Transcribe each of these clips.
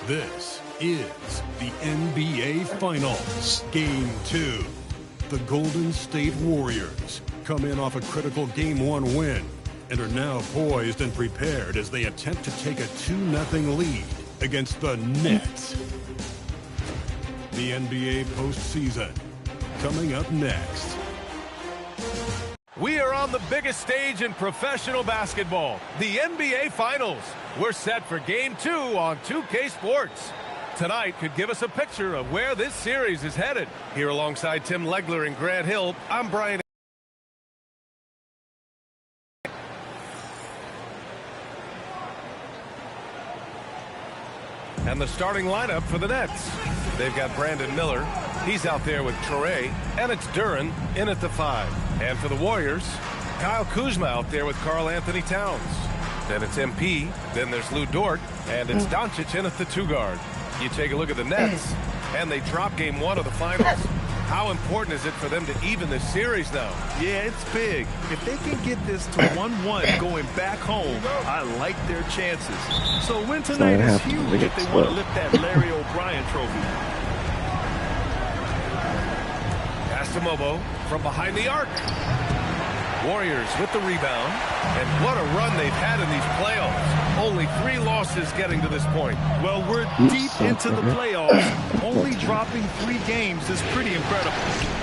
This is the NBA Finals, Game 2. The Golden State Warriors come in off a critical Game 1 win and are now poised and prepared as they attempt to take a 2-0 lead against the Nets. The NBA postseason coming up next. We are on the biggest stage in professional basketball, the NBA Finals. We're set for Game 2 on 2K Sports. Tonight could give us a picture of where this series is headed. Here alongside Tim Legler and Grant Hill, I'm Brian. And the starting lineup for the Nets. They've got Brandon Miller. He's out there with Traore, and it's Duren in at the 5. And for the Warriors, Kyle Kuzma out there with Karl Anthony Towns. Then it's MP, then there's Lou Dort, and it's Doncic in at the 2 guard. You take a look at the Nets, and they drop Game 1 of the Finals. How important is it for them to even this series now? Yeah, it's big. If they can get this to 1-1 going back home, I like their chances. So a win tonight is huge if they want to lift that Larry O'Brien trophy. Pass to Mobo from behind the arc. Warriors with the rebound. And what a run they've had in these playoffs. Only 3 losses getting to this point. Well, we're deep into the playoffs. Only dropping 3 games is pretty incredible.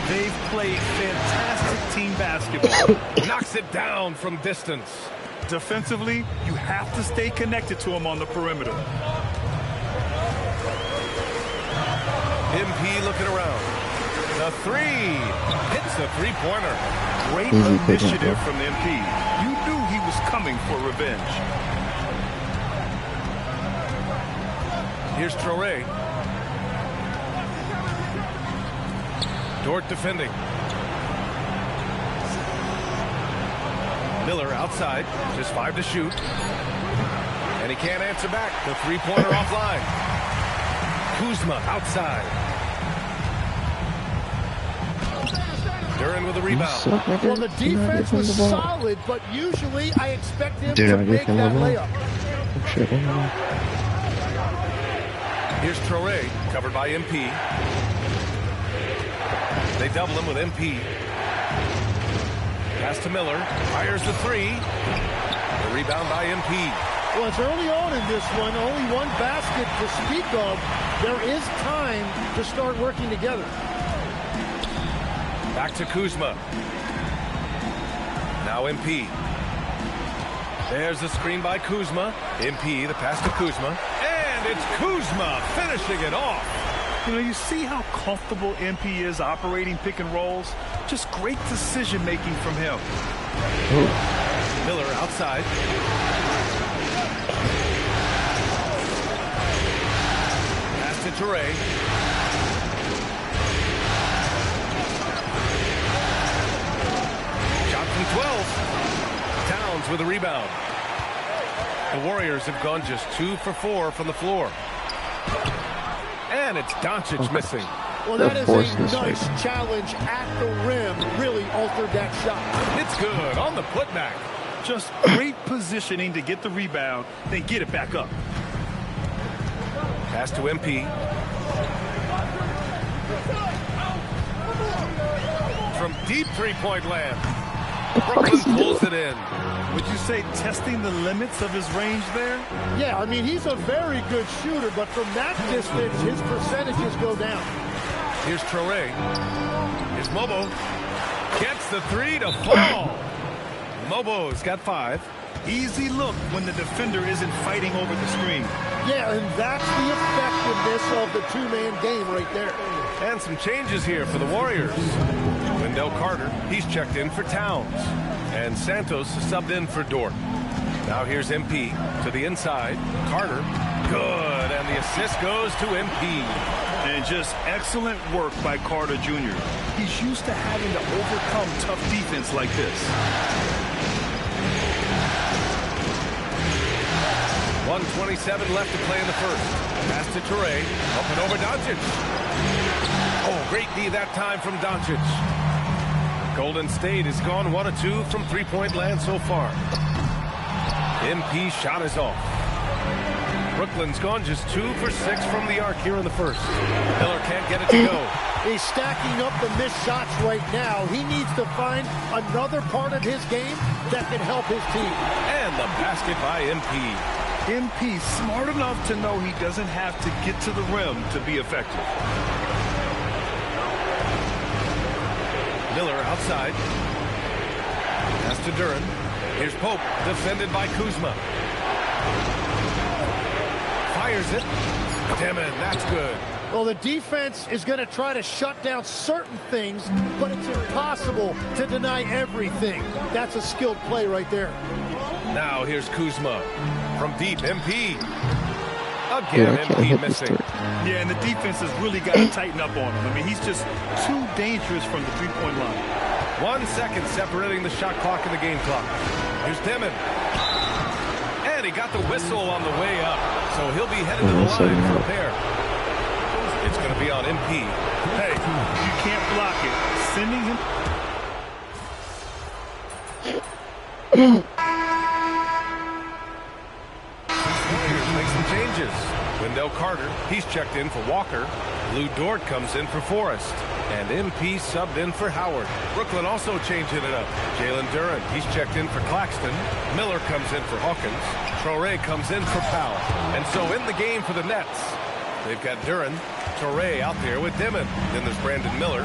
They've played fantastic team basketball. Knocks it down from distance. Defensively, you have to stay connected to them on the perimeter. MP looking around. The 3 hits the 3-pointer. Great initiative from MP. You knew he was coming for revenge. Here's Traore. Dort defending. Miller outside, just 5 to shoot. And he can't answer back. The three-pointer offline. Kuzma outside. Duren with a rebound. Well, the defense was solid, but usually I expect him to make that layup. Here's Traore, covered by MP. They double him with MP. Pass to Miller, fires the three. The rebound by MP. Well, it's early on in this one. Only one basket to speak of. There is time to start working together. Back to Kuzma. Now MP. There's the screen by Kuzma. MP, the pass to Kuzma. And it's Kuzma finishing it off. You know, you see how comfortable MP is operating pick and rolls? Just great decision-making from him. Miller outside. Pass to Traore. Shot from 12. Towns with a rebound. The Warriors have gone just 2 for 4 from the floor. And it's Doncic missing. Well, that is a nice challenge at the rim. Really altered that shot. It's good on the putback. Just great positioning to get the rebound, then get it back up. Pass to MP. From deep three-point land. Brooklyn pulls it in. Would you say testing the limits of his range there? Yeah, I mean, he's a very good shooter, but from that distance, his percentages go down. Here's Traore. Here's Mobo. Gets the three to fall. Mobo's got 5. Easy look when the defender isn't fighting over the screen. Yeah, and that's the effectiveness of the two-man game right there. And some changes here for the Warriors. Wendell Carter, he's checked in for Towns. And Santos subbed in for Dort. Now here's MP to the inside. Carter, good, and the assist goes to MP. And just excellent work by Carter Jr. He's used to having to overcome tough defense like this. 1:27 left to play in the first. Pass to Traore, up and over Doncic. Oh, great D that time from Doncic. Golden State has gone 1 of 2 from three-point land so far. MP shot is off. Brooklyn's gone just 2 for 6 from the arc here in the first. Miller can't get it to go. He's stacking up the missed shots right now. He needs to find another part of his game that can help his team. And the basket by MP. MP smart enough to know he doesn't have to get to the rim to be effective. Miller outside. Pass to Duren. Here's Pope, defended by Kuzma. Fires it. Demon, that's good. Well, the defense is going to try to shut down certain things, but it's impossible to deny everything. That's a skilled play right there. Now here's Kuzma. From deep, MP. Again, MP missing. Yeah, and the defense has really got to tighten up on him. I mean, he's just too dangerous from the three-point line. 1 second separating the shot clock and the game clock. Here's Demon. And he got the whistle on the way up. So he'll be headed to the line for a pair. It's going to be on MP. Hey, you can't block it. Sending him... Make some changes. Wendell Carter, he's checked in for Walker. Lou Dort comes in for Forrest. And MP subbed in for Howard. Brooklyn also changing it up. Jalen Duren, he's checked in for Claxton. Miller comes in for Hawkins. Traore comes in for Powell. And so in the game for the Nets, they've got Duren, Traore out there with Demon. Then there's Brandon Miller.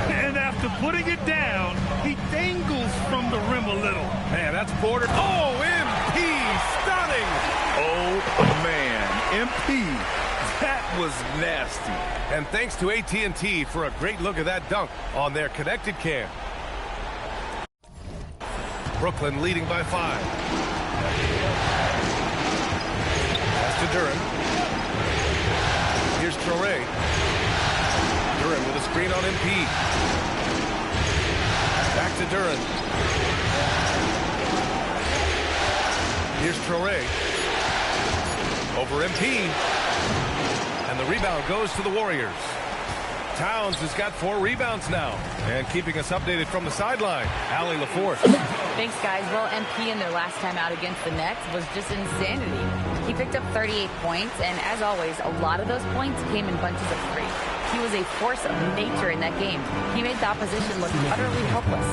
And after putting it down, he dangles from the rim a little. Man, that's Porter. Oh, MP, stunning. Oh, man, MP, that was nasty. And thanks to AT&T for a great look at that dunk on their connected cam. Brooklyn leading by 5. Pass to Duren. Here's Traore. Duren with a screen on MP. Duren. Here's Traore. Over MP. And the rebound goes to the Warriors. Towns has got 4 rebounds now. And keeping us updated from the sideline, Allie LaForce. Thanks, guys. Well, MP in their last time out against the Nets was just insanity. He picked up 38 points, and as always, a lot of those points came in bunches of 3. He was a force of nature in that game. He made the opposition look utterly helpless.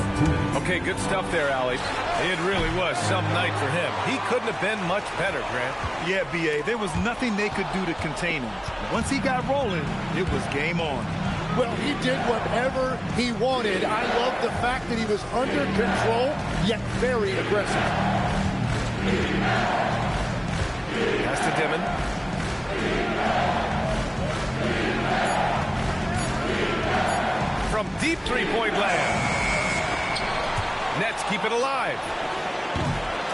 Okay, good stuff there, Allie. It really was some night for him. He couldn't have been much better, Grant. Yeah, B.A., there was nothing they could do to contain him. Once he got rolling, it was game on. Well, he did whatever he wanted. I love the fact that he was under control, yet very aggressive. Pass to Dimon. From deep three-point land. Nets keep it alive.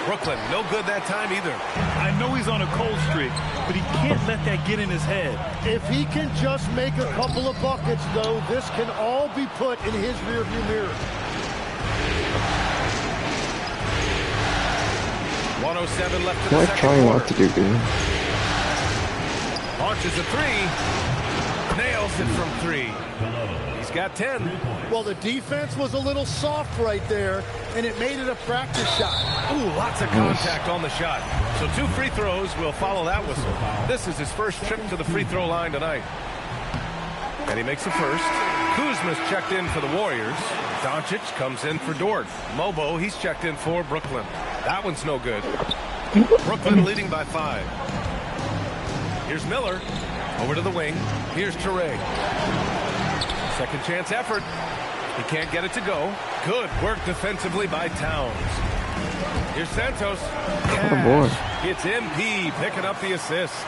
Brooklyn, no good that time either. I know he's on a cold streak, but he can't let that get in his head. If he can just make a couple of buckets, though, this can all be put in his rearview mirror. 107 left in the second trying quarter. not to do good. Launches a 3. Nails it from 3. He's got 10. Well, the defense was a little soft right there, and it made it a practice shot. Ooh, lots of contact on the shot. So 2 free throws will follow that whistle. This is his first trip to the free throw line tonight. And he makes the first. Kuzma's checked in for the Warriors. Doncic comes in for Dort. Mobo, he's checked in for Brooklyn. That one's no good. Brooklyn leading by 5. Here's Miller. Over to the wing. Here's Traore. Second chance effort. He can't get it to go. Good work defensively by Towns. Here's Santos. Oh, boy. It's MP picking up the assist.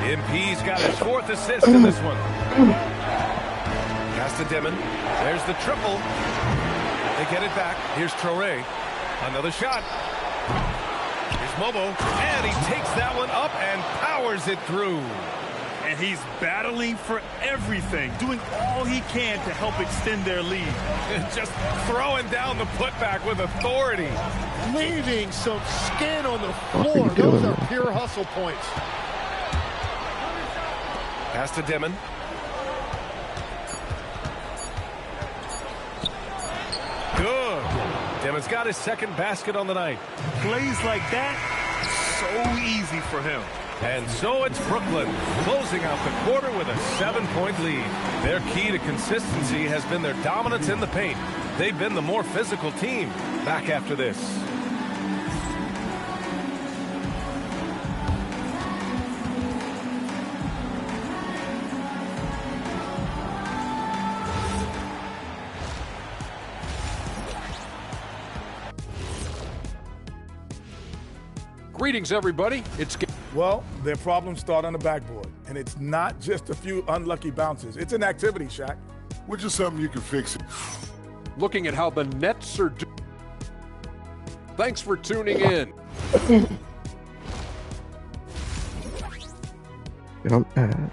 MP's got his 4th assist in this one. Pass to Dimon. There's the triple. They get it back. Here's Traore. Another shot. Here's Mobo. And he takes that one up and powers it through. And he's battling for everything, doing all he can to help extend their lead. Just throwing down the putback with authority. Leaving some skin on the floor. Those are pure hustle points. Pass to Dimon. Good. Dimon's got his 2nd basket on the night. Plays like that, so easy for him. And so it's Brooklyn closing out the quarter with a 7-point lead. Their key to consistency has been their dominance in the paint. They've been the more physical team. Back after this. Greetings, everybody. Well, their problems start on the backboard, and it's not just a few unlucky bounces. It's an activity, Shaq. Which is something you can fix. Looking at how the Nets are doing. Thanks for tuning in. Jump pads.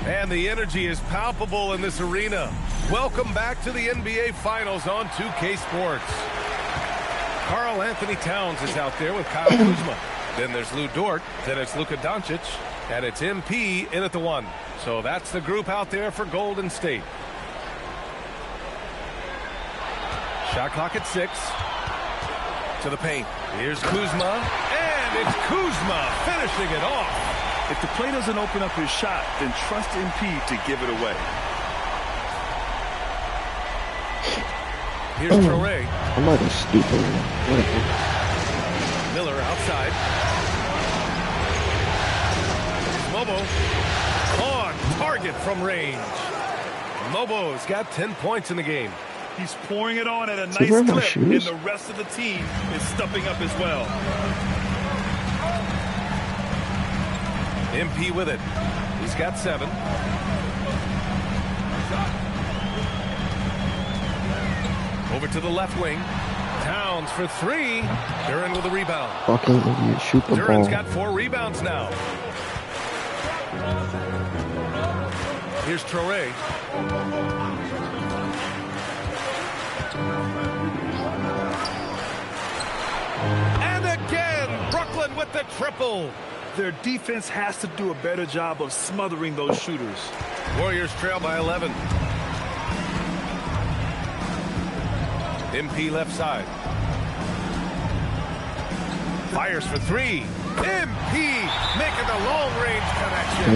And the energy is palpable in this arena. Welcome back to the NBA Finals on 2K Sports. Karl Anthony Towns is out there with Kyle Kuzma. Then there's Lou Dort. Then it's Luka Doncic. And it's MP in at the 1. So that's the group out there for Golden State. Shot clock at 6. To the paint. Here's Kuzma. And it's Kuzma finishing it off. If the play doesn't open up his shot, then trust MP to give it away. Here's Traore. I'm not stupid. Miller outside. Mobo on target from range. Mobo's got 10 points in the game. He's pouring it on at a nice clip, and the rest of the team is stepping up as well. MP with it. He's got 7. Over to the left wing. Towns for 3. Duren with a rebound. Fucking idiot. Shoot the ball. Duren's got 4 rebounds now. Here's Traore. And again, Brooklyn with the triple. Their defense has to do a better job of smothering those shooters. Warriors trail by 11. MP left side. Fires for three. MP making the long-range connection.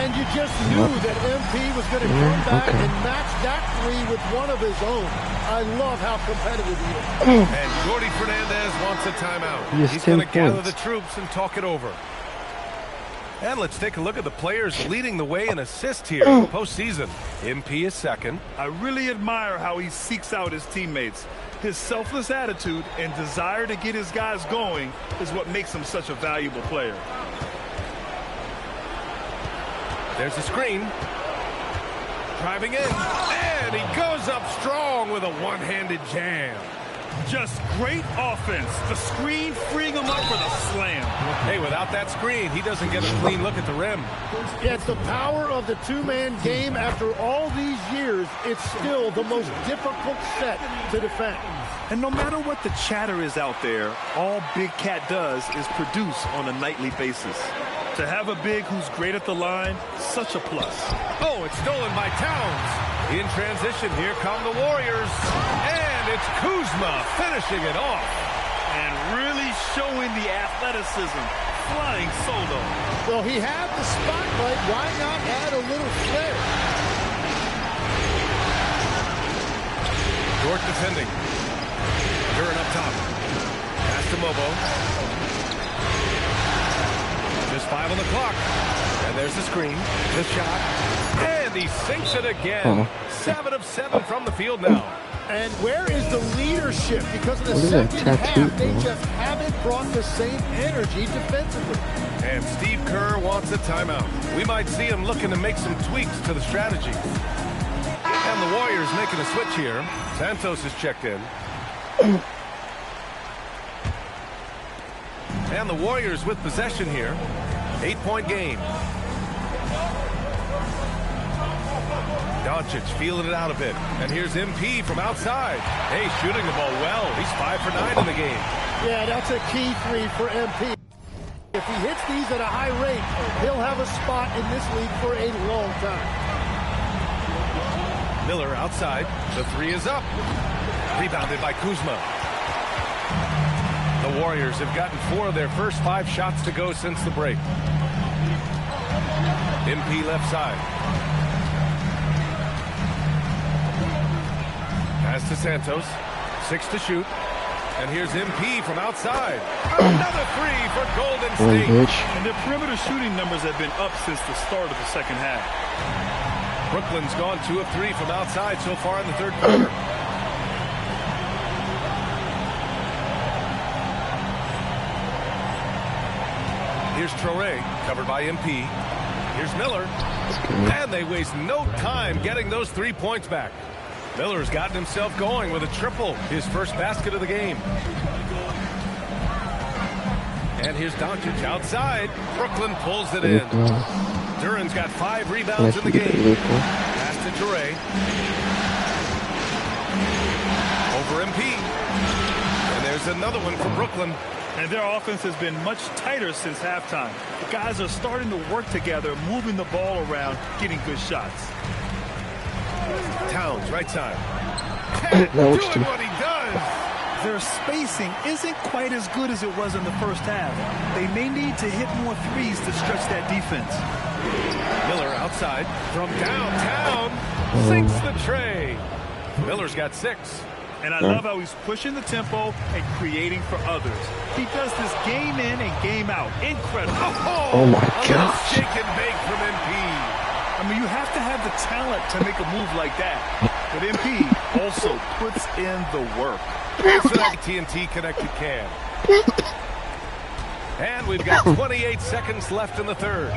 And you just knew that MP was going to come back and match that three with one of his own. I love how competitive he is. And Jordi Fernandez wants a timeout. He's going to gather the troops and talk it over. And let's take a look at the players leading the way in assists here in the postseason. MP is second. I really admire how he seeks out his teammates. His selfless attitude and desire to get his guys going is what makes him such a valuable player. There's a screen. Driving in. And he goes up strong with a one-handed jam. Just great offense. The screen freeing him up for the slam. Hey, without that screen, he doesn't get a clean look at the rim. Yeah, it's the power of the two-man game. After all these years, it's still the most difficult set to defend. And no matter what the chatter is out there, all Big Cat does is produce on a nightly basis. To have a big who's great at the line, such a plus. Oh, it's stolen by Towns. In transition, here come the Warriors. And it's Kuzma finishing it off. And really showing the athleticism. Flying solo. Well, he had the spotlight. Why not add a little flair? Dort defending. Duren up top. Pass to Mobo. Just 5 on the clock. And there's the screen. The shot. And he sinks it again. 7 of 7 from the field now. And where is the leadership? Because of the second half, they just haven't brought the same energy defensively. And Steve Kerr wants a timeout. We might see him looking to make some tweaks to the strategy. And the Warriors making a switch here. Santos is checked in. And the Warriors with possession here. 8-point game. Doncic feeling it out a bit. And here's MP from outside. Hey, shooting the ball well. He's 5 for 9 in the game. Yeah, that's a key three for MP. If he hits these at a high rate, he'll have a spot in this league for a long time. Miller outside. The three is up. Rebounded by Kuzma. The Warriors have gotten 4 of their first 5 shots to go since the break. MP left side. Pass to Santos. 6 to shoot. And here's MP from outside. Another three for Golden State. And their perimeter shooting numbers have been up since the start of the second half. Brooklyn's gone 2 of 3 from outside so far in the third quarter. Here's Traore, covered by MP. Here's Miller. And they waste no time getting those 3 points back. Miller's gotten himself going with a triple, his first basket of the game. And here's Doncic outside. Brooklyn pulls it in. Duren's got 5 rebounds in the game. Pass to Traore. Over MP. And there's another one for Brooklyn. And their offense has been much tighter since halftime. The guys are starting to work together, moving the ball around, getting good shots. Towns, right side. Doing what he does. Their spacing isn't quite as good as it was in the first half. They may need to hit more threes to stretch that defense. Miller outside from downtown. Sinks the tray. Miller's got 6. And I love how he's pushing the tempo and creating for others. He does this game in and game out. Incredible. Oh my gosh. Shake and bake from MP. I mean, you have to have the talent to make a move like that. But MP also puts in the work. It's an AT&T connected can. And we've got 28 seconds left in the third.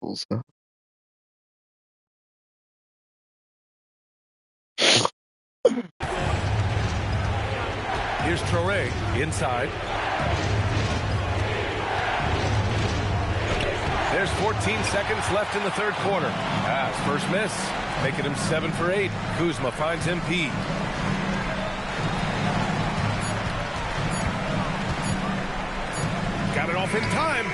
Also. Here's Traore inside. There's 14 seconds left in the third quarter. Pass, first miss, making him 7 for 8. Kuzma finds MP. Got it off in time.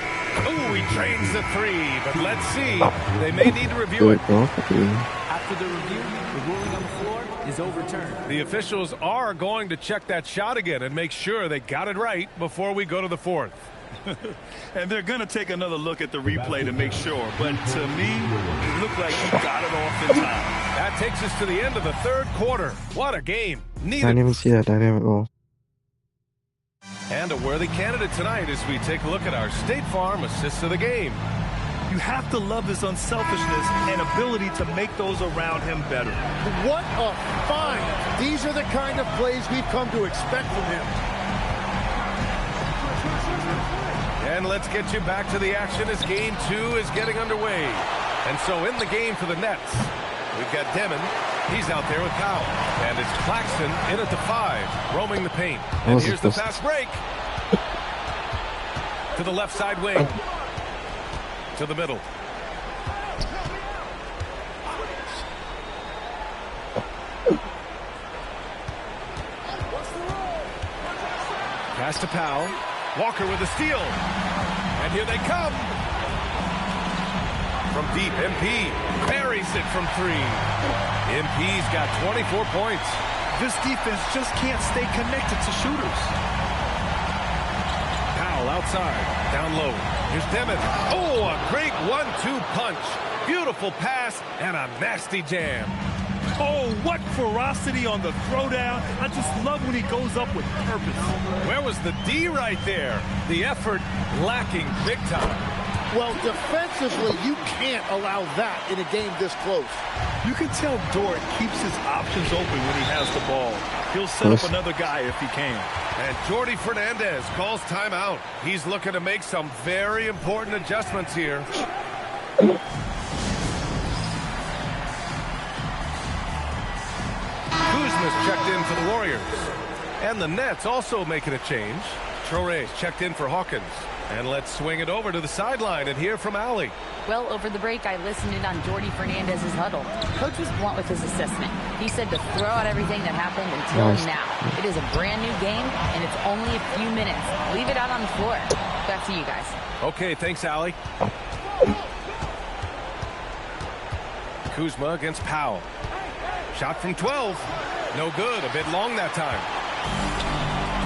Ooh, he drains the 3, but let's see. They may need to review it. After the review, the ruling on the floor is overturned. The officials are going to check that shot again and make sure they got it right before we go to the fourth. And they're going to take another look at the replay to make sure. But to me, it looked like he got it off in time. That takes us to the end of the third quarter. What a game. I didn't even see that dynamic goal. And a worthy candidate tonight as we take a look at our State Farm assists of the game. You have to love his unselfishness and ability to make those around him better. What a find. These are the kind of plays we've come to expect from him. And let's get you back to the action as game 2 is getting underway. And so in the game for the Nets, we've got Demon. He's out there with Powell. And it's Claxton in at the 5, roaming the paint. And here's the fast break. To the left side wing. To the middle. Pass to Powell. Walker with a steal. And here they come. From deep, MP buries it from 3. MP's got 24 points. This defense just can't stay connected to shooters. Powell outside, down low. Here's Demon. Oh, a great 1-2 punch. Beautiful pass and a nasty jam. Oh, what ferocity on the throwdown. I just love when he goes up with purpose. Where was the D right there? The effort lacking big time. Well, defensively, you can't allow that in a game this close. You can tell Dort keeps his options open when he has the ball. He'll set up another guy if he can. And Jordi Fernandez calls timeout. He's looking to make some very important adjustments here. Kuzma's checked in for the Warriors. And the Nets also making a change. Traore's checked in for Hawkins. And let's swing it over to the sideline and hear from Allie. Well, over the break, I listened in on Jordi Fernandez's huddle. Coach was blunt with his assessment. He said to throw out everything that happened until now. It is a brand new game, and it's only a few minutes. Leave it out on the floor. Back to you guys. Okay, thanks, Allie. Kuzma against Powell. Shot from 12. No good. A bit long that time.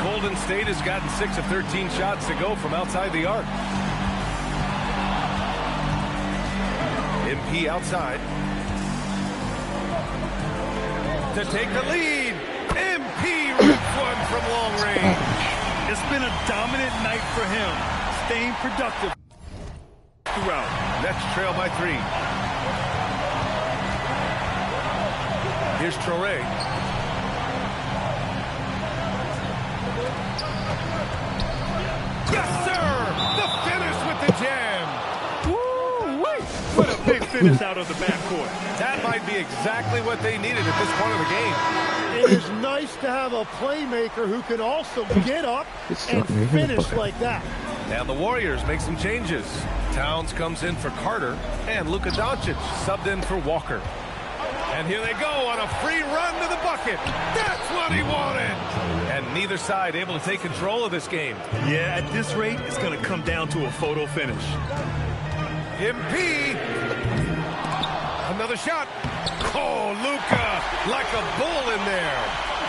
Golden State has gotten 6 of 13 shots to go from outside the arc. MP outside. To take the lead. MP rips one from long range. It's been a dominant night for him. Staying productive throughout. Nets trail by 3. Here's Traore. Yes, sir! The finish with the jam! Woo-wee! What a big finish out of the backcourt. That might be exactly what they needed at this point of the game. It is nice to have a playmaker who can also get up and finish like that. And the Warriors make some changes. Towns comes in for Carter, and Luka Doncic subbed in for Walker. And here they go on a free run to the bucket. That's what he wanted. And neither side able to take control of this game. Yeah, at this rate, it's going to come down to a photo finish. MP. Another shot. Oh, Luka, like a bull in there.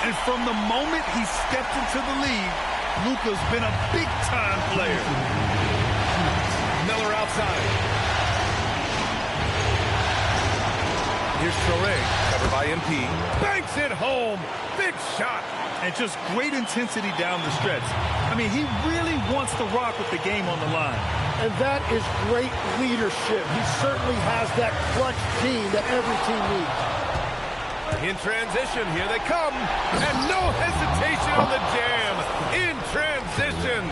And from the moment he stepped into the league, Luka's been a big-time player. Miller outside. Here's Traore, covered by MP. Banks it home. Big shot. And just great intensity down the stretch. I mean, he really wants to rock with the game on the line. And that is great leadership. He certainly has that clutch team that every team needs. In transition, here they come. And no hesitation on the jam. In transition.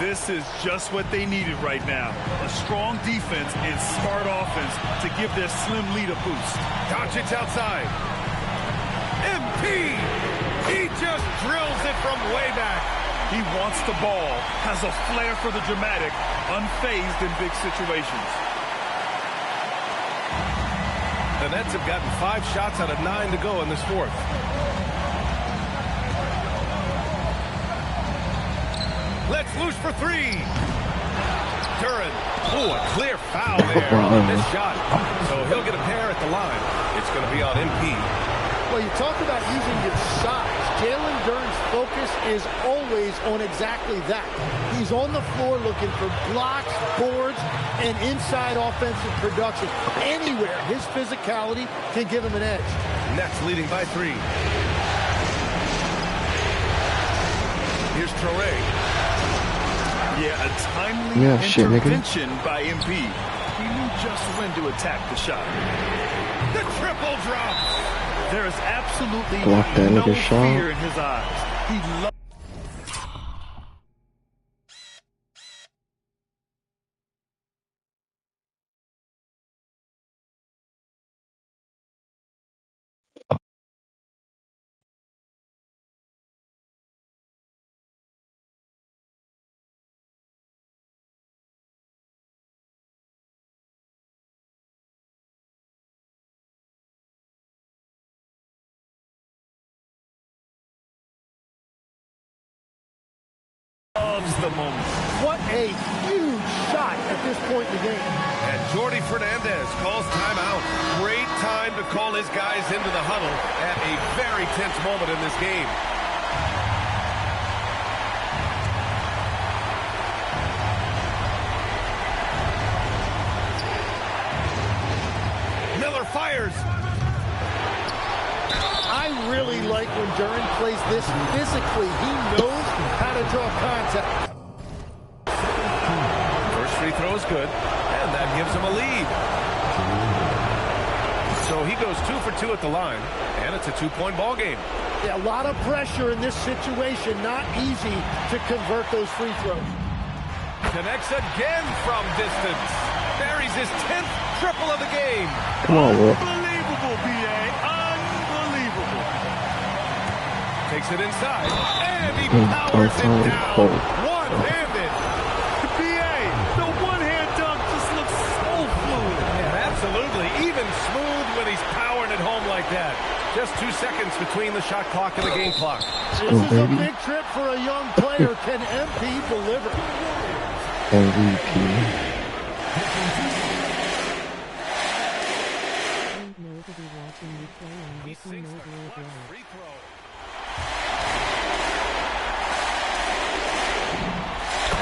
This is just what they needed right now. A strong defense and smart offense to give their slim lead a boost. Doncic outside. MP! He just drills it it from way back. He wants the ball, has a flair for the dramatic, unfazed in big situations. The Nets have gotten 5 shots out of 9 to go in this fourth. Let's loose for 3. Duren. Oh, a clear foul there on this shot. So he'll get a pair at the line. It's going to be on MP. Well, you talk about using your size. Jalen Duren's focus is always on exactly that. He's on the floor looking for blocks, boards, and inside offensive production. Anywhere his physicality can give him an edge. Nets leading by 3. Here's Traore. Yeah, a timely intervention by MP. He knew just when to attack the shot. The triple drop. There is absolutely no fear in his eyes. He loves the moment. What a huge shot at this point in the game. And Jordi Fernandez calls timeout. Great time to call his guys into the huddle at a very tense moment in this game. Miller fires. I really like when Duren plays this physically. He knows how to draw contact. First free throw is good, and that gives him a lead. So he goes 2 for 2 at the line, and it's a 2-point ball game. Yeah, a lot of pressure in this situation. Not easy to convert those free throws. Connects again from distance. Buries his 10th triple of the game. Come on, Will. Unbelievable, B.A. Unbelievable. Takes it inside, and he powers it down. One-handed. B.A., the one-hand dunk just looks so fluid. Yeah, absolutely. Even smooth when he's powering it home like that. Just 2 seconds between the shot clock and the game clock. This is a big trip for a young player. Can MP deliver? MVP. He sinks the clutch free throw.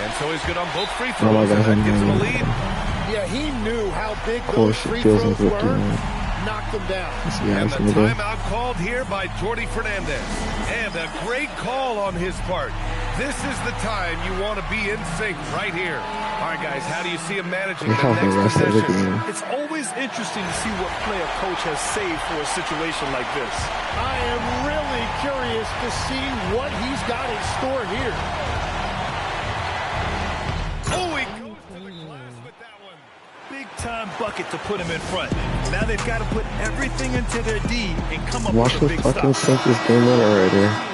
And so he's good on both free throws, and that gives him a lead. Yeah, he knew how big those free throws were. Knocked them down. And the timeout called here by Jordi Fernandez. And a great call on his part. This is the time you want to be in sync right here. All right, guys, how do you see him managing the next possession? It's always interesting to see what play a coach has saved for a situation like this. I am really curious to see what he's got in store here. Oh, he goes to the glass with that one. Big-time bucket to put him in front. Now they've got to put everything into their D and come up with a big stop. Watch this fucking Celtics game winner already.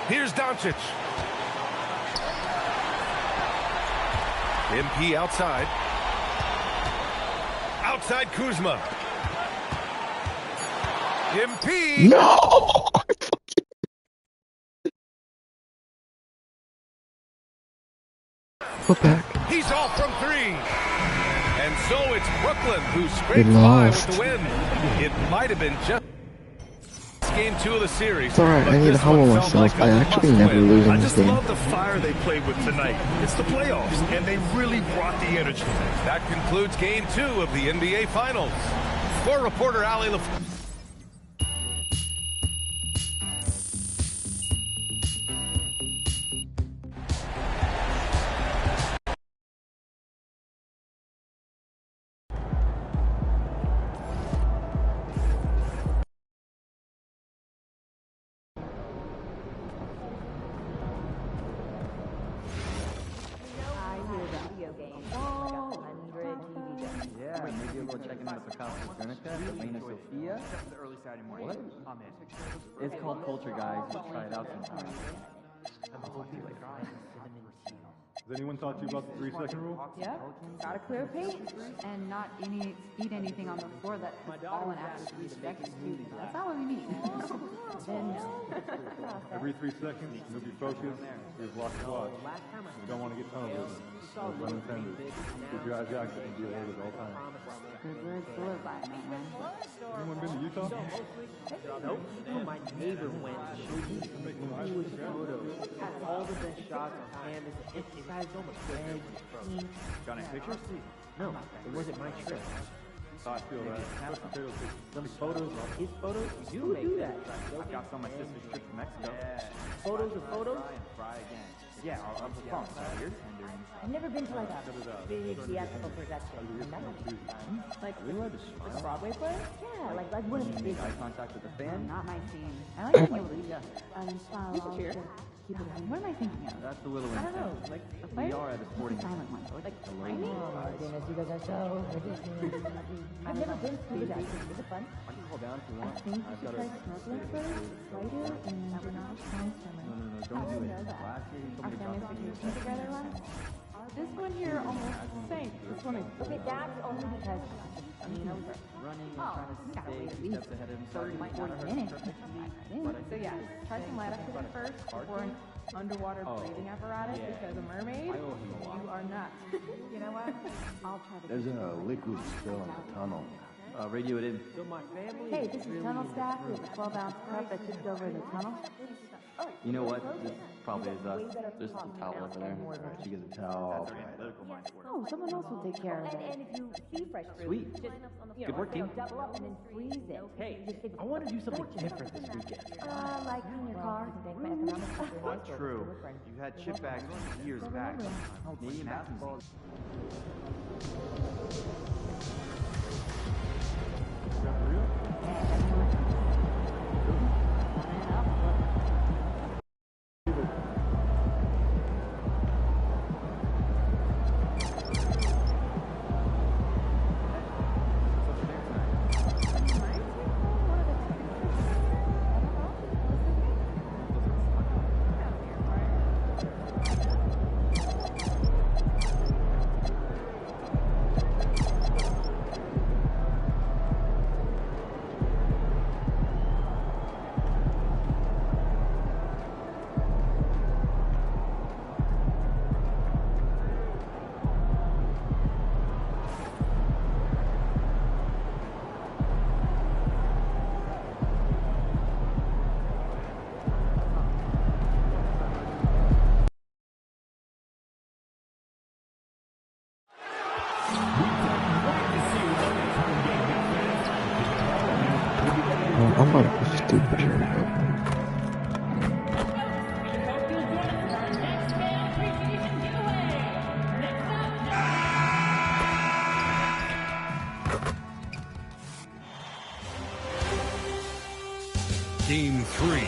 Here's Doncic. MP outside. Outside Kuzma. MP. No! Put back. He's off from 3. And so it's Brooklyn who scrapes by with the win. It might have been just game 2 of the series. It's alright, I need to humble myself. Like I actually never lose in this game. I just love the fire they played with tonight. It's the playoffs, and they really brought the energy. That concludes game 2 of the NBA Finals. For reporter Ali LaFleur. video games, like 100 TV shows. Yeah, people are checking out the Picasso Guernica, Elena Sofia. What? It's called Culture, guys. You should try it out sometime. Has anyone taught you about the 3-second rule? Yeah, gotta clear paint and not eat anything on the floor that has fallen after 3 seconds. That's not what we mean. Then every 3 seconds, you'll be focused, you'll block the watch. You don't want to get tunnel vision. No pun intended. Keep your eyes active and be alert at all times. Good words to live by, man. Anyone been to Utah? Nope. My neighbor went. He was photos. Had all the best shots on canvas. Emphasized so much red, pink. Got any pictures? No, it wasn't my trip. I feel that. Some photos of his photos. You do that. I got some of my sister's trip to Mexico. Yeah. Photos of photos? Try again. Yeah, I'll perform. I've never been to like a big theatrical production. Like Broadway play? Yeah, like one of the big. Eye contact with the fan. Not my scene. I like being able to you can cheer. What am I thinking of? That's a little I don't know. intense. Like a We fight? are at a sporting silent one. Like Oh my goodness, you guys are so ridiculous. I've never been scuba diving. Is it fun? I can call down if you I want. think you should try snorkeling first. Right here, and we're not trying swimming. No, don't do it. Last year you told our me family's about vacation together once. This one here almost sank. This one is Okay, that's only because I mean, running and Oh, trying to you gotta stay wait at 2 least steps ahead of him. 30, 40 minutes. So yeah, try some light oxygen first before an underwater breathing apparatus because a mermaid, you are not. You know what? I'll try to. There's a liquid spill in the tunnel. Radio it in. So my family. Hey, this is tunnel staff. We have a 12-ounce cup that tipped over in the tunnel. You know what? This probably is us. There's some towel over there. She gets a towel. Oh, someone else will take care of it. And if you see fresh fruit, Sweet. just, Good work, team. double up and then freeze it. Hey, I want to do something different this weekend. Like in your car. True. You had chip bags years back. Canadian basketball. I'm gonna push stupid here. Game 3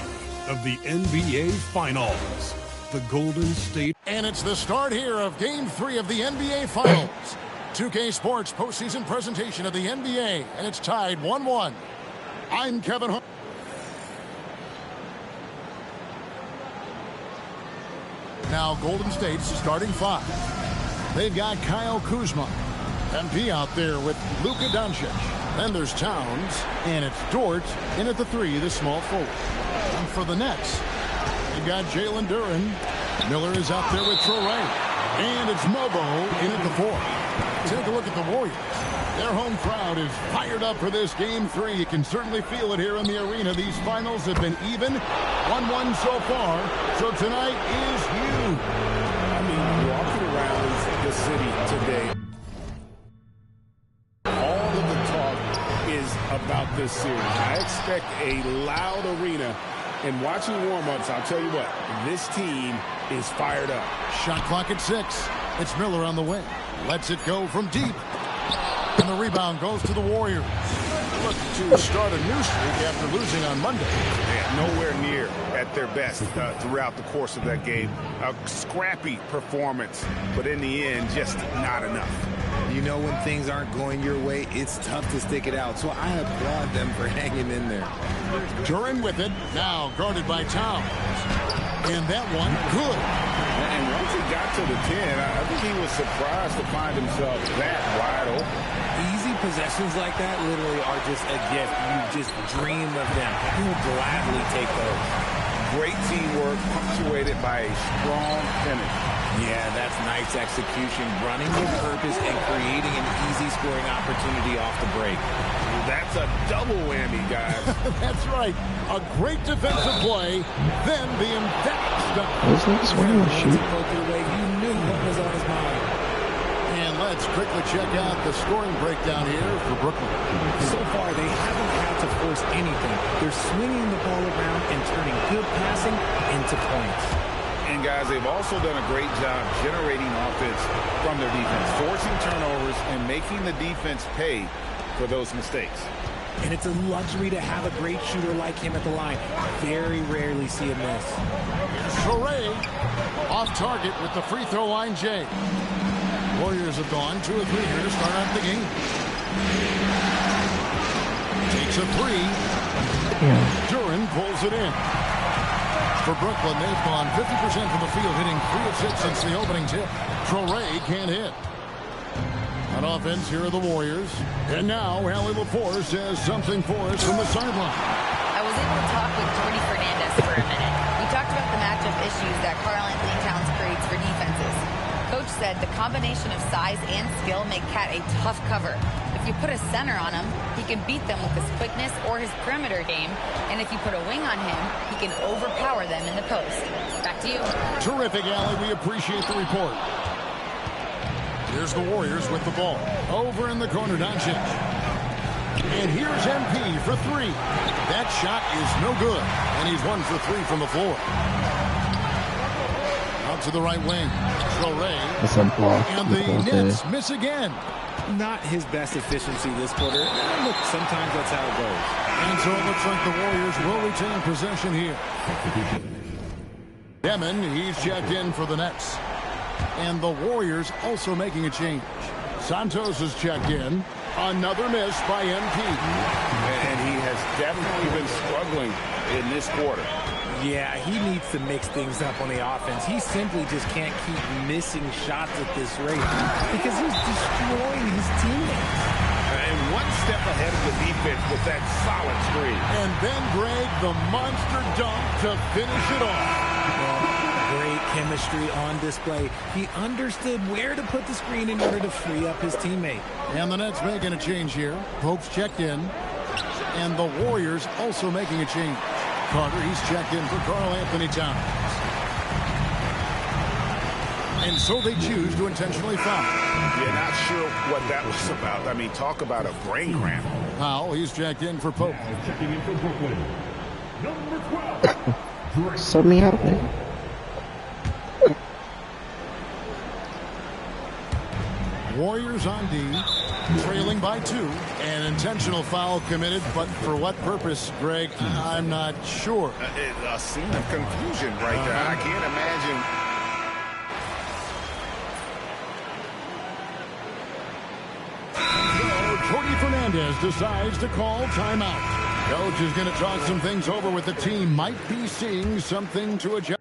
of the NBA Finals. The Golden State. And it's the start here of Game 3 of the NBA Finals. 2K Sports postseason presentation of the NBA, and it's tied 1-1. I'm Kevin Hart. Now Golden State's starting 5. They've got Kyle Kuzma. MP out there with Luka Doncic. Then there's Towns, and it's Dort in at the 3, the small forward. And for the Nets, you've got Jalen Duren. Miller is out there with Traore. And it's Mobo in at the 4. Take a look at the Warriors. Their home crowd is fired up for this Game 3. You can certainly feel it here in the arena. These finals have been even. 1-1 so far. So tonight is huge. I mean, walking around the city today, all of the talk is about this series. I expect a loud arena. And watching warm-ups, I'll tell you what, this team is fired up. Shot clock at 6. It's Miller on the wing. Lets it go from deep. And the rebound goes to the Warriors. Look to start a new streak after losing on Monday. Yeah, nowhere near at their best throughout the course of that game. A scrappy performance, but in the end, just not enough. You know know when things aren't going your way, it's tough to stick it out. So I applaud them for hanging in there. Duren with it. Now guarded by Towns. And that one, good. And once he got to the 10, I think he was surprised to find himself that wide open. Easy possessions like that literally are just a gift. You just dream of them. You will gladly take those. Great teamwork punctuated by a strong finish. Yeah, that's nice execution. Running with purpose and creating an easy scoring opportunity off the break. That's a double whammy, guys. That's right. A great defensive play, then the emphatic stop. Wasn't this one of shoot? You knew what was on his mind. And let's quickly check out the scoring breakdown here for Brooklyn. So far, they haven't had to force anything. They're swinging the ball around and turning good passing into points. And guys, they've also done a great job generating offense from their defense, forcing turnovers and making the defense pay for those mistakes. And it's a luxury to have a great shooter like him at the line. Very rarely see a miss. Toure off target with the free throw line, Jay. Warriors have gone 2 of 3 here to start out the game. Takes a 3. Duren pulls it in. For Brooklyn, they've gone 50% from the field, hitting 3 of 6 since the opening tip. Toure can't hit. On offense, here are the Warriors. And now, Allie LaForce says something for us from the sideline. I was able to talk with Jordi Fernandez for a minute. We talked about the matchup issues that Karl-Anthony Towns creates for defenses. Coach said the combination of size and skill make Cat a tough cover. If you put a center on him, he can beat them with his quickness or his perimeter game. And if you put a wing on him, he can overpower them in the post. Back to you. Terrific, Allie. We appreciate the report. Here's the Warriors with the ball. Over in the corner, Doncic. And here's MP for 3. That shot is no good. And he's 1 for 3 from the floor. Out to the right wing. Toure. And the Nets miss again. Not his best efficiency this quarter. Look, sometimes that's how it goes. And so it looks like the Warriors will retain possession here. Demon, he's checked in for the Nets. And the Warriors also making a change. Santos is checked in. Another miss by MP. And he has definitely been struggling in this quarter. Yeah, he needs to mix things up on the offense. He simply just can't keep missing shots at this rate because he's destroying his teammates. And one step ahead of the defense with that solid screen. And then Greg, the monster dunk to finish it off. Great chemistry on display. He understood where to put the screen in order to free up his teammate. And the Nets making a change here. Pope's checked in. And the Warriors also making a change. Carter, he's checked in for Karl-Anthony Towns. And so they choose to intentionally foul. Yeah, not sure what that was about. I mean, talk about a brain cramp. Powell, he's checked in for Pope. Checking in for Brooklyn, number 12. Sub me out, man. Warriors on D, trailing by 2. An intentional foul committed, but for what purpose, Greg? I'm not sure. A scene of confusion right there. I can't imagine. So Jordi Fernandez decides to call timeout. Coach is going to talk some things over with the team. Might be seeing something to adjust.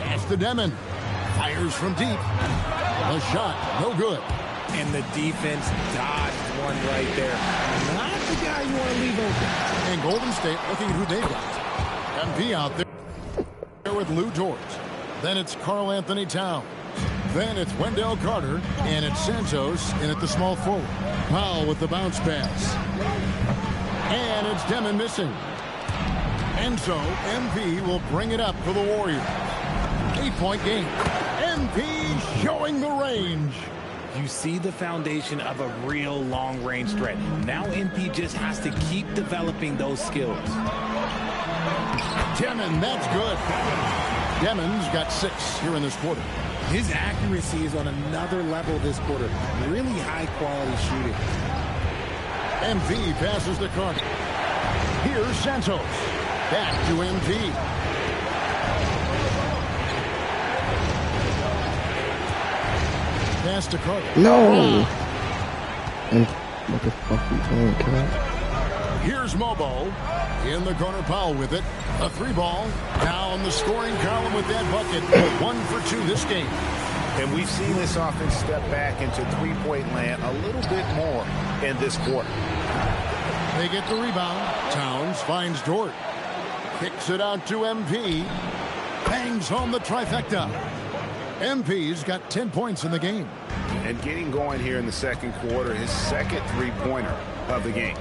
Pass to Demon. Fires from deep. The shot, no good. And the defense dodged one right there. Not the guy you want to leave open. And Golden State looking at who they've got. MP out there with Lou Dort. Then it's Karl Anthony Towns. Then it's Wendell Carter. And it's Santos in at the small forward. Powell with the bounce pass. And it's Demon missing. And so MP will bring it up for the Warriors. 8-point game. MP showing the range. You see the foundation of a real long-range threat. Now MP just has to keep developing those skills. Demon, that's good. Demon's got 6 here in this quarter. His accuracy is on another level this quarter. Really high-quality shooting. MP passes to Carter. Here's Santos. Back to MP. Pass to Carter. No! And what the fuck are you doing, Cat? Here's Mobo. In the corner, Powell with it. A 3-ball. Now in the scoring column with that bucket. 1 for 2 this game. And we've seen this offense step back into three-point land a little bit more in this quarter. They get the rebound. Towns finds Dort. Kicks it out to MP. Bangs home the trifecta. MP's got 10 points in the game. And getting going here in the second quarter, his second three-pointer of the game.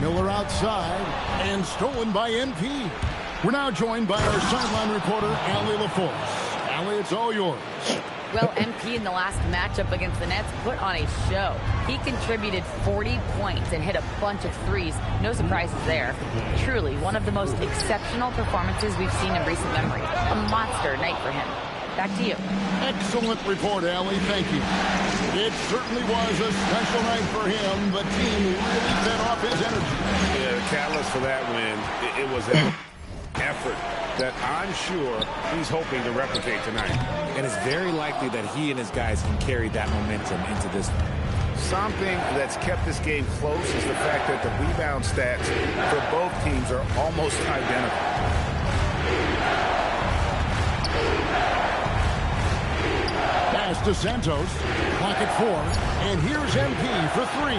Miller outside and stolen by MP. We're now joined by our sideline reporter, Allie LaForce. Allie, it's all yours. Well, MP in the last matchup against the Nets put on a show. He contributed 40 points and hit a bunch of threes. No surprises there. Truly, one of the most exceptional performances we've seen in recent memory. A monster night for him. Back to you. Excellent report, Allie. Thank you. It certainly was a special night for him. The team really fed off his energy. Yeah, the catalyst for that win, it was an effort that I'm sure he's hoping to replicate tonight. And it's very likely that he and his guys can carry that momentum into this one. Something that's kept this game close is the fact that the rebound stats for both teams are almost identical. Pass to Santos. Clock at 4. And here's MP for 3.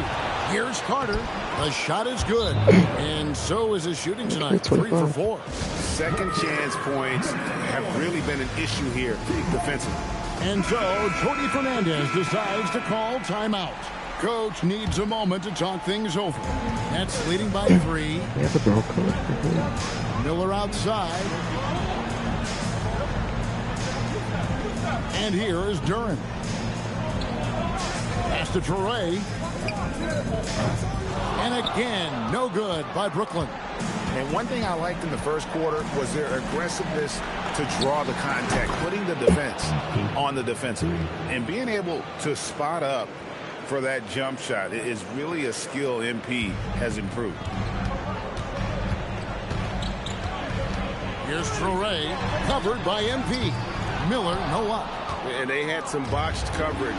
Here's Carter. The shot is good. And so is his shooting tonight. 3 for 4. Second chance points have really been an issue here defensively. And so Jody Fernandez decides to call timeout. Coach needs a moment to talk things over. Nets leading by 3. Miller outside. And here is Duren. Pass to Toure. And again, no good by Brooklyn. And one thing I liked in the first quarter was their aggressiveness to draw the contact, putting the defense on the defensive. And being able to spot up for that jump shot is really a skill MP has improved. Here's Toure, covered by MP. Miller, no luck. And they had some botched coverage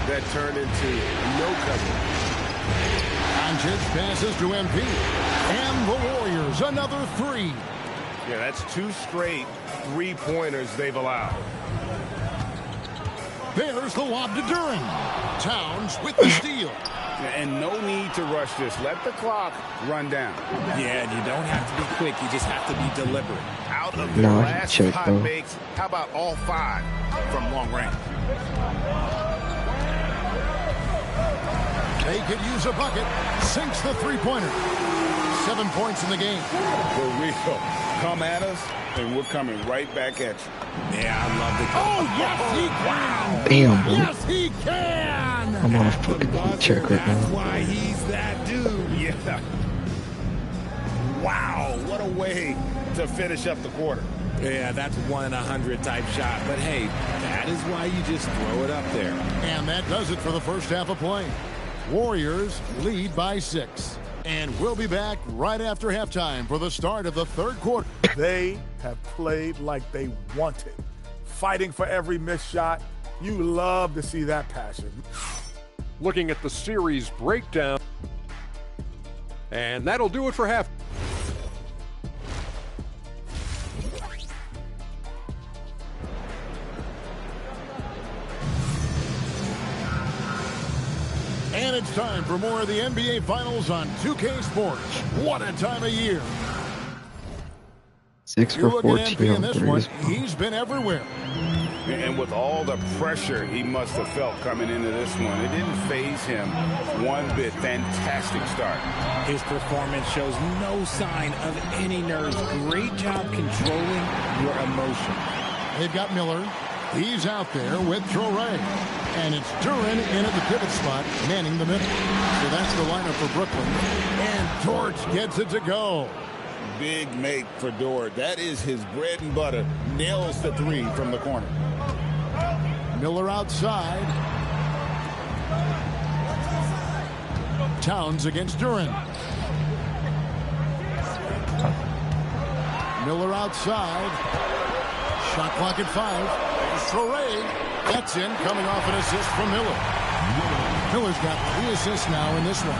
that turned into no coverage. Doncic passes to MP. And the Warriors, another 3. Yeah, that's 2 straight three-pointers they've allowed. There's the lob to Duren. Towns with the steal. And no need to rush this. Let the clock run down. Yeah, and you don't have to be quick. You just have to be deliberate. Out of the last 5 makes, how about all 5 from long range? They could use a bucket. Sinks the three-pointer. 7 points in the game. For real. Come at us, and we're coming right back at you. Yeah, I love the Oh, yes, he can. Damn, bro. Yes, he can. I'm on a fucking check right That's now. why he's that dude. Yeah. Wow, what a way to finish up the quarter. Yeah, that's 1 in 100 type shot. But hey, that is why you just throw it up there. And that does it for the first half of play. Warriors lead by 6. And we'll be back right after halftime for the start of the third quarter. They have played like they wanted. Fighting for every missed shot. You love to see that passion. Looking at the series breakdown. And that'll do it for half. And it's time for more of the NBA Finals on 2K Sports. What a time of year. 6 You for look at 14 MP in on this threes. one, he's been everywhere. And with all the pressure he must have felt coming into this one, it didn't faze him one bit. Fantastic start. His performance shows no sign of any nerves. Great job controlling your emotion. They've got Miller. He's out there with Traoré. And it's Duren in at the pivot spot, manning the middle. So that's the lineup for Brooklyn. And Dort gets it to go. Big make for Dort. That is his bread and butter. Nails the three from the corner. Miller outside. Towns against Duren. Miller outside. Shot clock at 5. Traoré. That's in, coming off an assist from Miller. Miller's got 3 assists now in this one.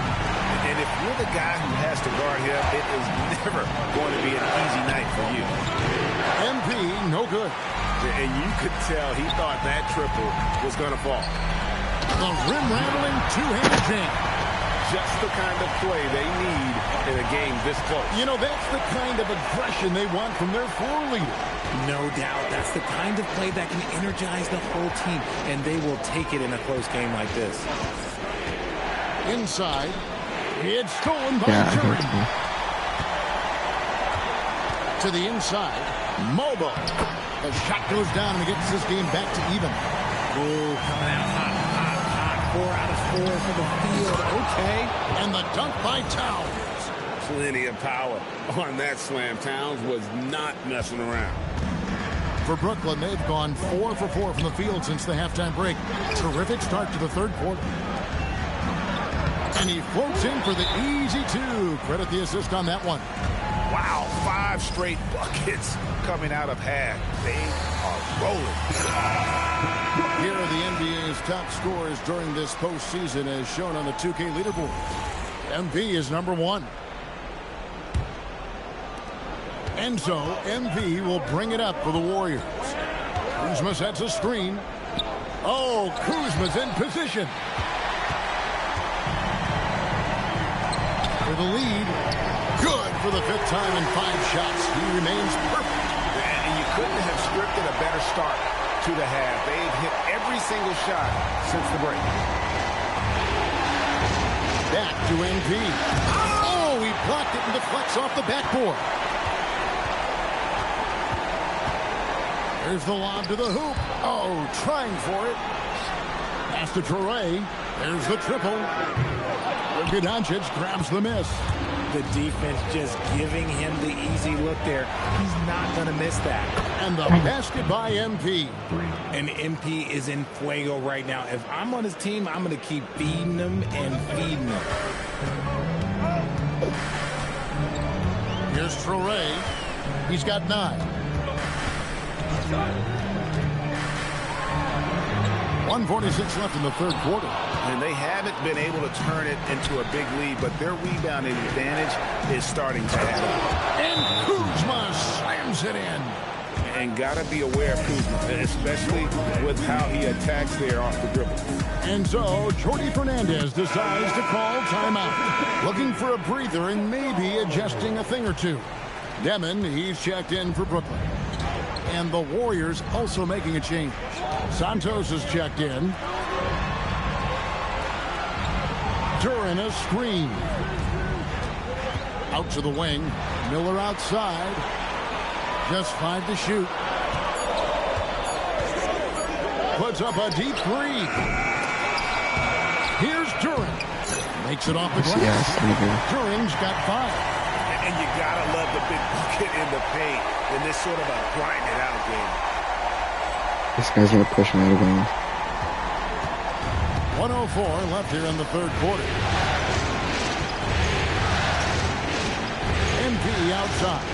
And if you're the guy who has to guard him, it is never going to be an easy night for you. MP, no good. And you could tell he thought that triple was going to fall. The rim-rattling two-handed jam. Just the kind of play they need in a game this close. You know, that's the kind of aggression they want from their floor leader. No doubt. That's the kind of play that can energize the whole team, and they will take it in a close game like this. Inside. It's stolen by Yeah, Duren. To the inside. Mobo. The shot goes down and gets this game back to even. Ooh, coming out hot. 4 out of 4 for the field. Okay. And the dunk by Towns. Plenty of power on that slam. Towns was not messing around. For Brooklyn, they've gone 4 for 4 from the field since the halftime break. Terrific start to the third quarter. And he floats in for the easy 2. Credit the assist on that one. Wow, 5 straight buckets coming out of half. They are rolling. Here are the NBA's top scorers during this postseason as shown on the 2K leaderboard. MP is number 1. And so MP will bring it up for the Warriors. Kuzma sets a screen. Oh, Kuzma's in position. For the lead. Good for the 5th time in 5 shots. He remains perfect. And you couldn't have scripted a better start to the half. They've hit every single shot since the break. Back to MP. Oh, he blocked it and deflects off the backboard. There's the lob to the hoop. Oh, trying for it. Pass to Traoré. There's the triple. Luka Doncic grabs the miss. The defense just giving him the easy look there. He's not going to miss that. And the basket by MP. And MP is in fuego right now. If I'm on his team, I'm going to keep feeding him and feeding him. Here's Traoré. He's got 9. 1:46 left in the third quarter. And they haven't been able to turn it into a big lead, but their rebounding advantage is starting to add up. And Kuzma slams it in. And got to be aware of Kuzma, especially with how he attacks there off the dribble. And so Jordi Fernandez decides to call timeout. Looking for a breather and maybe adjusting a thing or two. Demon, he's checked in for Brooklyn. And the Warriors also making a change. Santos is checked in. Duren a screen. Out to the wing. Miller outside. Just 5 to shoot. Puts up a deep 3. Here's Duren. Makes it off the glass. Duren's got 5. And you gotta love the big bucket in the paint in this sort of a grind it out game. This guy's gonna push me out of bounds. 104 left here in the third quarter. MP outside.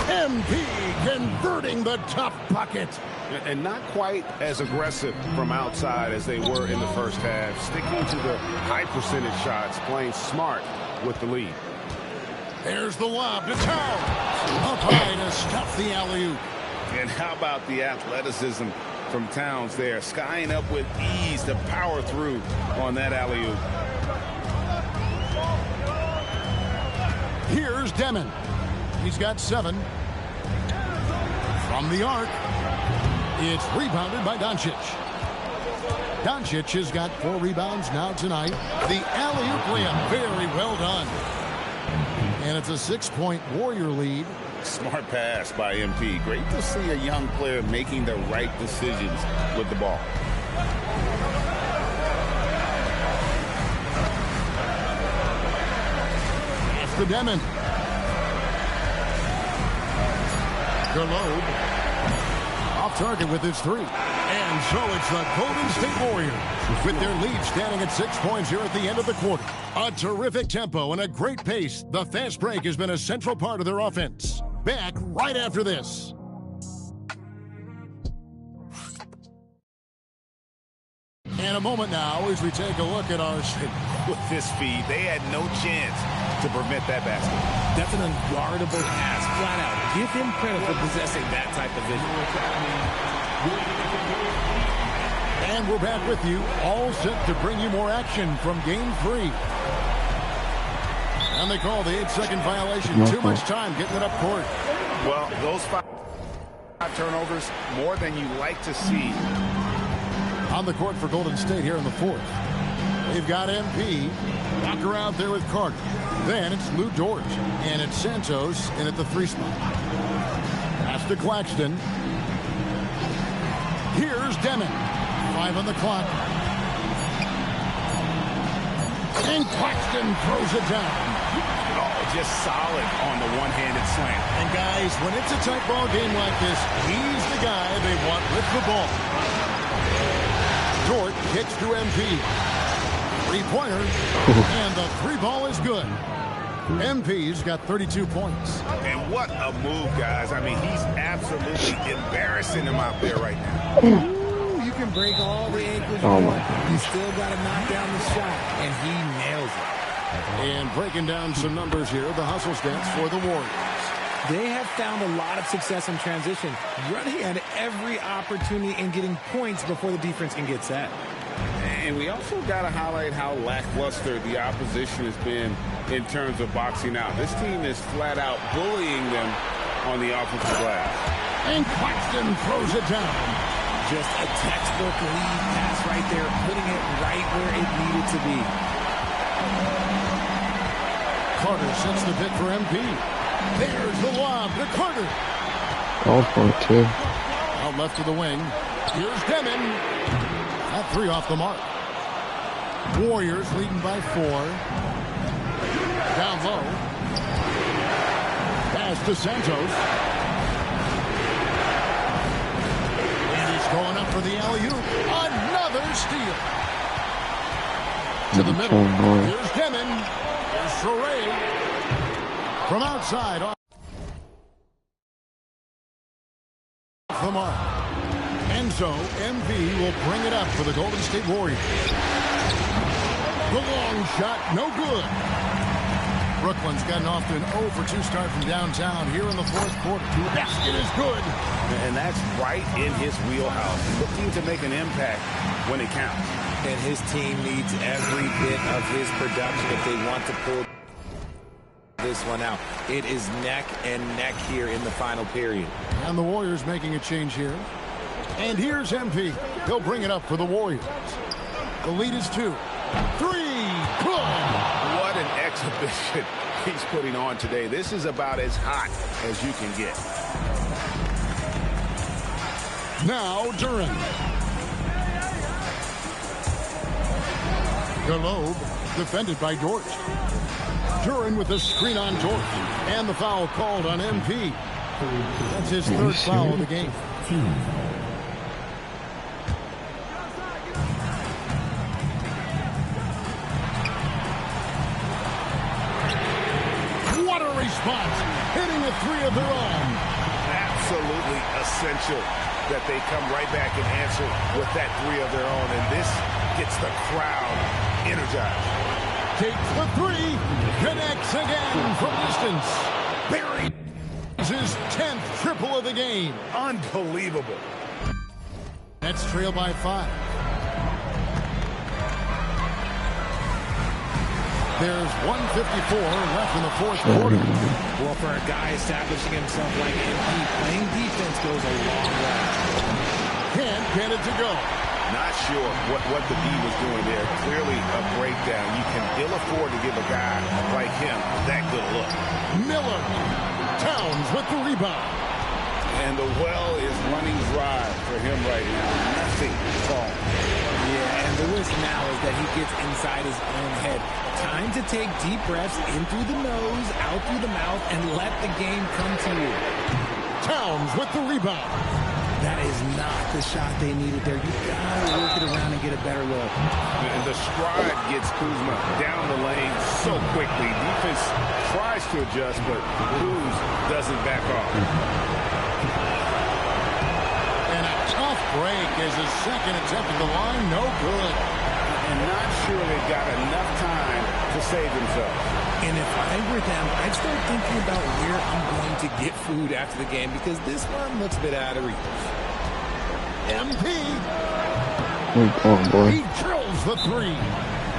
MP converting the tough bucket. And not quite as aggressive from outside as they were in the first half. Sticking to the high percentage shots, playing smart with the lead. There's the lob to Towns. Up high to stuff the alley-oop. And how about the athleticism from Towns there? Skying up with ease to power through on that alley-oop. Here's Demon. He's got 7. From the arc, it's rebounded by Doncic. Doncic has got 4 rebounds now tonight. The alley-oop layup, very well done. And it's a 6-point Warrior lead. Smart pass by MP. Great to see a young player making the right decisions with the ball. It's the Demon. Garlobe off target with his 3. And so it's the Golden State Warriors with their lead standing at 6 points here at the end of the quarter. A terrific tempo and a great pace. The fast break has been a central part of their offense. Back right after this. And a moment now as we take a look at our... With this speed, they had no chance to prevent that basket. That's an unguardable pass, flat out. Give him credit for possessing that type of vision. And we're back with you, all set to bring you more action from Game 3. And they call the 8-second violation. Too much time getting it up court. Well, those 5 turnovers, more than you like to see. On the court for Golden State here in the 4th. They've got MP. Walker out there with Carter. Then it's Lou Dort. And it's Santos in at the 3 spot. Pass to Claxton. Here's Demon. 5 on the clock. And Claxton throws it down. Oh, just solid on the one-handed slam. And guys, when it's a tight ball game like this, he's the guy they want with the ball. Dort kicks to MP. 3-pointer. And the 3 ball is good. MP's got 32 points. And what a move, guys. I mean, he's absolutely embarrassing him out there right now. Ooh, you can break all the ankles you want. You still got to knock down the shot, and he nails it. And breaking down some numbers here, the hustle stats for the Warriors. They have found a lot of success in transition, running at every opportunity and getting points before the defense can get set. And we also got to highlight how lackluster the opposition has been in terms of boxing out. This team is flat out bullying them on the offensive glass. And Claxton throws it down. Just a textbook lead pass right there, putting it right where it needed to be. Carter sets the pick for MP. There's the lob to Carter. All point 2. Out left to the wing. Here's Demon. That 3 off the mark. Warriors leading by 4. Down low. Pass to Santos. And he's going up for the alley-oop. Another steal. To the middle. Here's Demon. Here's Traore. From outside. Off the mark. And so MP will bring it up for the Golden State Warriors. The long shot, no good. Brooklyn's gotten off to an 0 for 2 start from downtown here in the 4th quarter. The basket is good. And that's right in his wheelhouse. Looking to make an impact when it counts. And his team needs every bit of his production if they want to pull this one out. It is neck and neck here in the final period. And the Warriors making a change here. And here's MP. He'll bring it up for the Warriors. The lead is 2. 3. Good. What an exhibition he's putting on today. This is about as hot as you can get. Now Duren. Garlobe defended by Dort. Duren with a screen on Dort. And the foul called on MP. That's his 3rd foul of the game. What a response. Hitting a 3 of their own. Absolutely essential that they come right back and answer with that three of their own, and this gets the crowd energized. Takes the three, connects again from distance. Buries his 10th triple of the game. Unbelievable. Nets trail by 5. There's 1:54 left in the fourth quarter. Well, for a guy establishing himself like MP, playing defense goes a long way. Can't get it to go. Not sure what the D was doing there. Clearly a breakdown. You can ill afford to give a guy like him that good a look. Miller. Towns with the rebound. And the well is running dry for him right now. Nothing falling. Yeah, and the risk now is that he gets inside his own head. Time to take deep breaths in through the nose, out through the mouth, and let the game come to you. Towns with the rebound. That is not the shot they needed there. You gotta work it around and get a better look. And the stride gets Kuzma down the lane so quickly. Defense tries to adjust, but Kuz doesn't back off. And a tough break as his second attempt at the line, no good. And not sure they got enough time to save themselves. And if I were them, I'd start thinking about where I'm going to get food after the game, because this one looks a bit out of reach. MP. Oh, boy. He drills the three.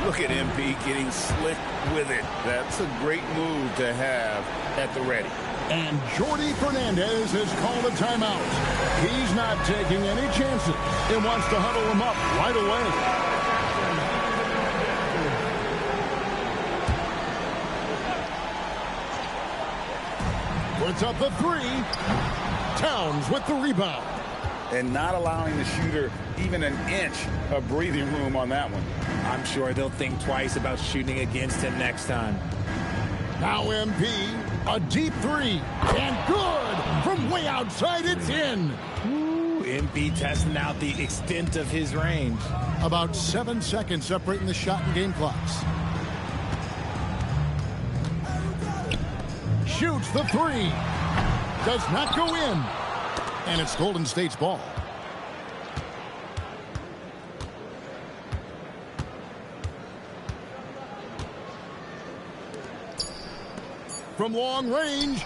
Look at MP getting slick with it. That's a great move to have at the ready. And Jordi Fernandez has called a timeout. He's not taking any chances and wants to huddle him up right away. Puts up the three. Towns with the rebound. And not allowing the shooter even an inch of breathing room on that one. I'm sure they'll think twice about shooting against him next time. Now MP, a deep three, and good! From way outside, it's in! Ooh, MP testing out the extent of his range. About 7 seconds separating the shot and game clocks. Shoots the three. Does not go in. And it's Golden State's ball. From long range.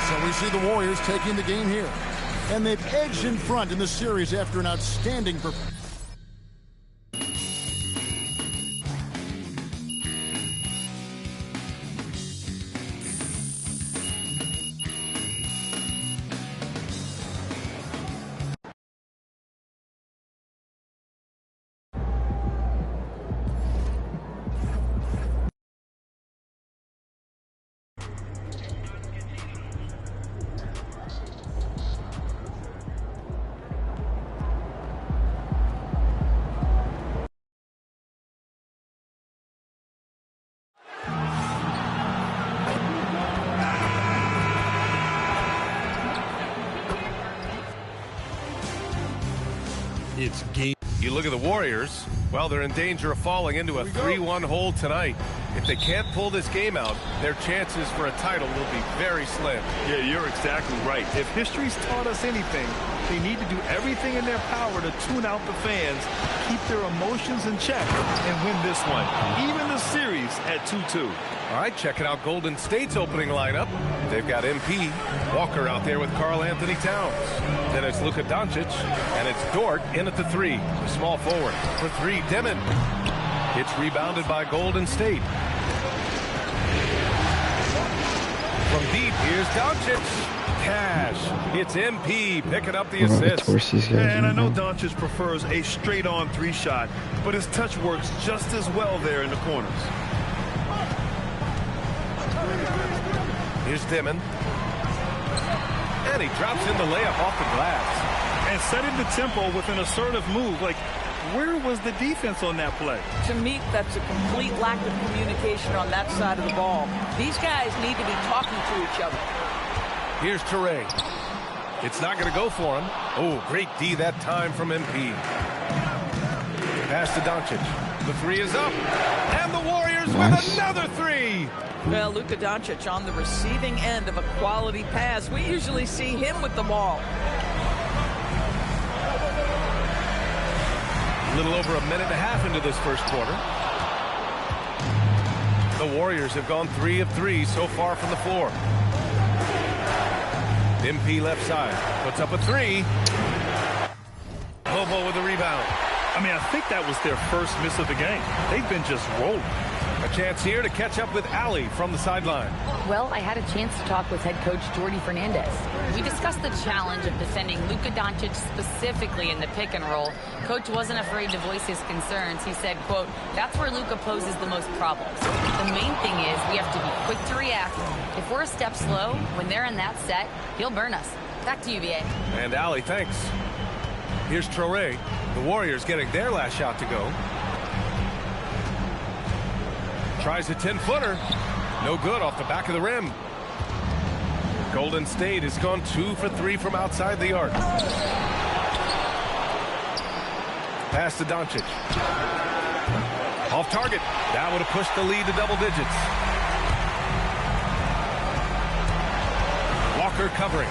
So we see the Warriors taking the game here. And they've edged in front in the series after an outstanding performance. It's game. You look at the Warriors, well, they're in danger of falling into a 3-1 hole tonight. If they can't pull this game out, their chances for a title will be very slim. Yeah, you're exactly right. If history's taught us anything, they need to do everything in their power to tune out the fans, keep their emotions in check, and win this one, even the series at 2-2. All right, checking out Golden State's opening lineup. They've got MP, Walker out there with Karl Anthony Towns. Then it's Luka Doncic, and it's Dort in at the three. The small forward for three, Demon. It's rebounded by Golden State. From deep, here's Doncic. Cash. It's MP picking up the assist. And I know Doncic prefers a straight-on three shot, but his touch works just as well there in the corners. Here's Demon. And he drops in the layup off the glass. And setting the tempo with an assertive move. Like, where was the defense on that play? To me, that's a complete lack of communication on that side of the ball. These guys need to be talking to each other. Here's Toure. It's not going to go for him. Oh, great D that time from MP. Pass to Doncic. The three is up. And And the Warriors with another three. Well, Luka Doncic on the receiving end of a quality pass. We usually see him with the ball. A little over a minute and a half into this first quarter. The Warriors have gone 3 of 3 so far from the floor. MP left side, puts up a three. Bobo with the rebound. I mean, I think that was their first miss of the game. They've been just rolling. A chance here to catch up with Allie from the sideline. Well, I had a chance to talk with head coach Jordi Fernandez. We discussed the challenge of defending Luka Doncic specifically in the pick and roll. Coach wasn't afraid to voice his concerns. He said, quote, "That's where Luka poses the most problems. The main thing is we have to be quick to react. If we're a step slow, when they're in that set, he'll burn us." Back to you, BA. And Allie, thanks. Here's Traore. The Warriors getting their last shot to go. Tries a 10-footer. No good off the back of the rim. Golden State has gone 2 for 3 from outside the arc. Pass to Doncic. Off target. That would have pushed the lead to double digits. Walker covering.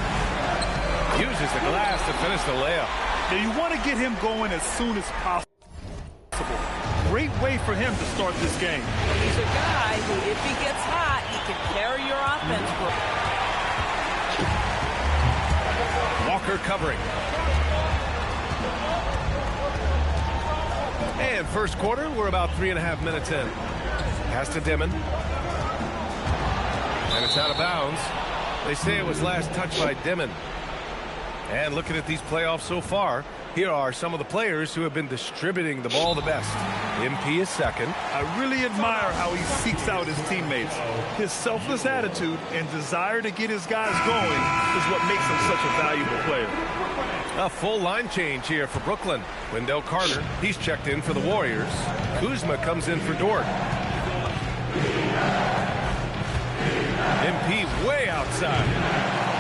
Uses the glass to finish the layup. Now you want to get him going as soon as possible. Great way for him to start this game. He's a guy who, if he gets hot, he can carry your offense. Walker covering. And first quarter, we're about 3.5 minutes in. Pass to Dimon. And it's out of bounds. They say it was last touched by Dimon. And looking at these playoffs so far, here are some of the players who have been distributing the ball the best. MP is second. I really admire how he seeks out his teammates. His selfless attitude and desire to get his guys going is what makes him such a valuable player. A full line change here for Brooklyn. Wendell Carter, he's checked in for the Warriors. Kuzma comes in for Dort. MP way outside.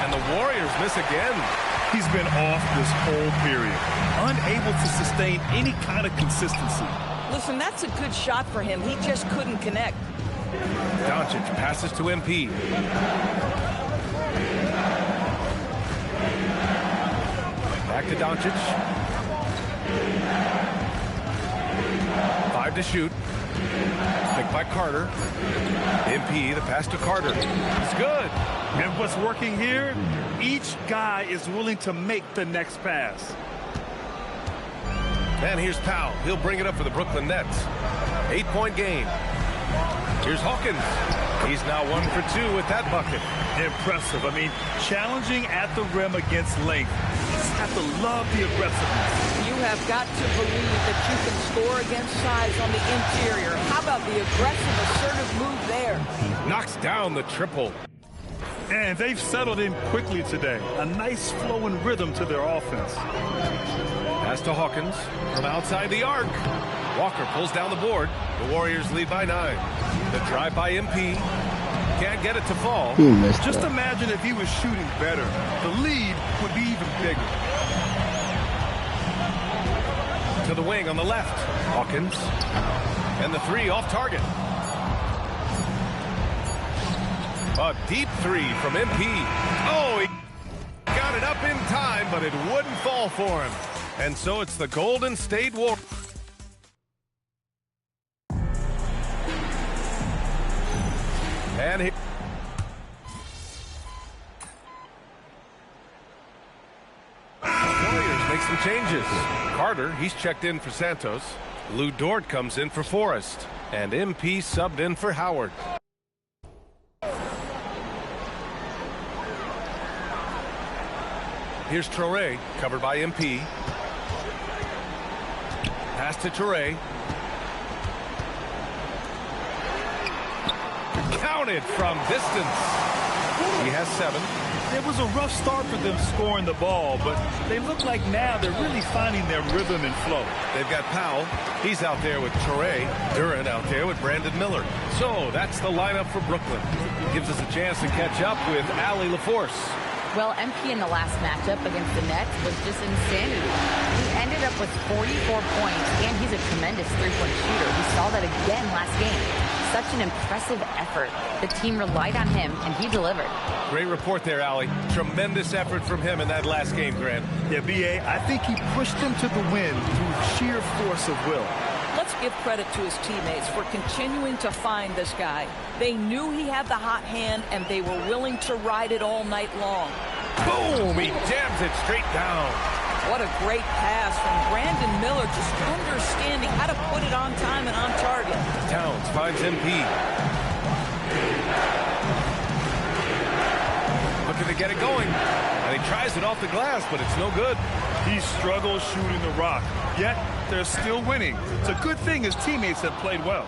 And the Warriors miss again. He's been off this whole period, unable to sustain any kind of consistency. Listen, that's a good shot for him. He just couldn't connect. Doncic passes to MP. Back to Doncic. 5 to shoot. Picked by Carter. MP, the pass to Carter. It's good. And what's working here? Each guy is willing to make the next pass. And here's Powell. He'll bring it up for the Brooklyn Nets. 8-point game. Here's Hawkins. He's now 1 for 2 with that bucket. Impressive. I mean, challenging at the rim against length. You just have to love the aggressiveness. You have got to believe that you can score against size on the interior. How about the aggressive, assertive move there? Knocks down the triple. And they've settled in quickly today. A nice flowing rhythm to their offense. Pass to Hawkins from outside the arc. Walker pulls down the board. The Warriors lead by 9. The drive by MP. Can't get it to fall. Just imagine if he was shooting better. The lead would be even bigger. To the wing on the left. Hawkins. And the 3 off target. A deep 3 from MP. Oh, he got it up in time, but it wouldn't fall for him. And so it's the Golden State Warriors. And Warriors make some changes. Carter, he's checked in for Santos. Lou Dort comes in for Forrest. And MP subbed in for Howard. Here's Traore, covered by MP. Pass to Traore. Counted from distance. He has 7. It was a rough start for them scoring the ball, but they look like now they're really finding their rhythm and flow. They've got Powell. He's out there with Traore. Duren out there with Brandon Miller. So that's the lineup for Brooklyn. Gives us a chance to catch up with Allie LaForce. Well, MP in the last matchup against the Nets was just insanity. He ended up with 44 points, and he's a tremendous three-point shooter. We saw that again last game. Such an impressive effort. The team relied on him, and he delivered. Great report there, Allie. Tremendous effort from him in that last game, Grant. Yeah, B.A., I think he pushed them to the win through sheer force of will. Let's give credit to his teammates for continuing to find this guy. They knew he had the hot hand, and they were willing to ride it all night long. Boom! He jams it straight down. What a great pass from Brandon Miller, just understanding how to put it on time and on target. Towns finds MP. Looking to get it going. And he tries it off the glass, but it's no good. He struggles shooting the rock, yet they're still winning. It's a good thing his teammates have played well.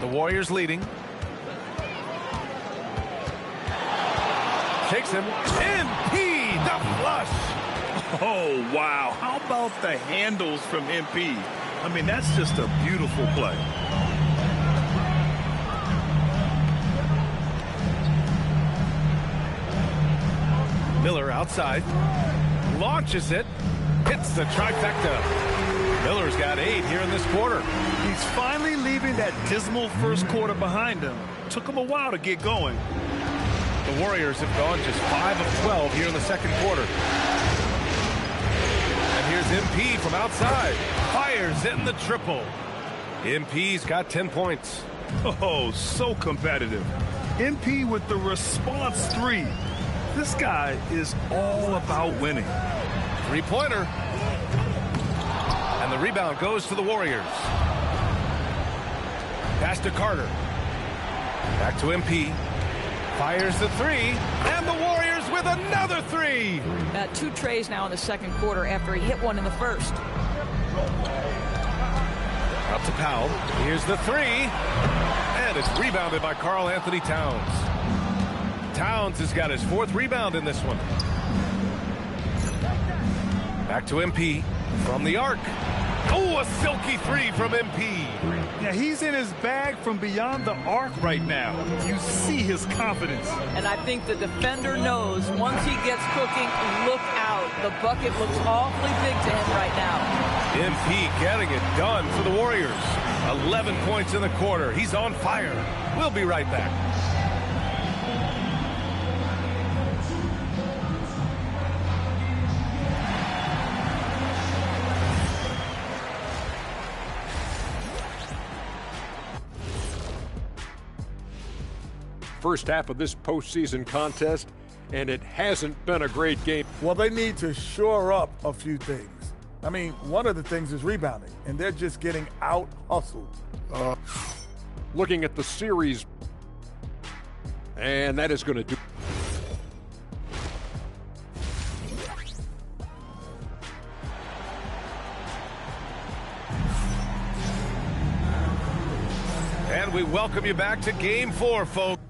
The Warriors leading. Takes him. MP, the flush. Oh, wow. How about the handles from MP? I mean, that's just a beautiful play. Miller outside. Launches it. Hits the trifecta. Miller's got 8 here in this quarter. He's finally leaving that dismal first quarter behind him. Took him a while to get going. The Warriors have gone just 5 of 12 here in the second quarter. And here's MP from outside. Fires in the triple. MP's got 10 points. Oh, so competitive. MP with the response 3. This guy is all about winning. Three-pointer. And the rebound goes to the Warriors. Pass to Carter. Back to MP. Fires the 3. And the Warriors with another 3. 2 trays now in the second quarter after he hit one in the first. Up to Powell. Here's the 3. And it's rebounded by Karl Anthony Towns. Towns has got his 4th rebound in this one. Back to MP from the arc. Oh, a silky 3 from MP. Yeah, he's in his bag from beyond the arc right now. You see his confidence. And I think the defender knows once he gets cooking, look out. The bucket looks awfully big to him right now. MP getting it done for the Warriors. 11 points in the quarter. He's on fire. We'll be right back. First half of this postseason contest, and it hasn't been a great game. Well, they need to shore up a few things. I mean, one of the things is rebounding, and they're just getting out-hustled. Looking at the series, and that is going to do. And we welcome you back to Game 4, folks.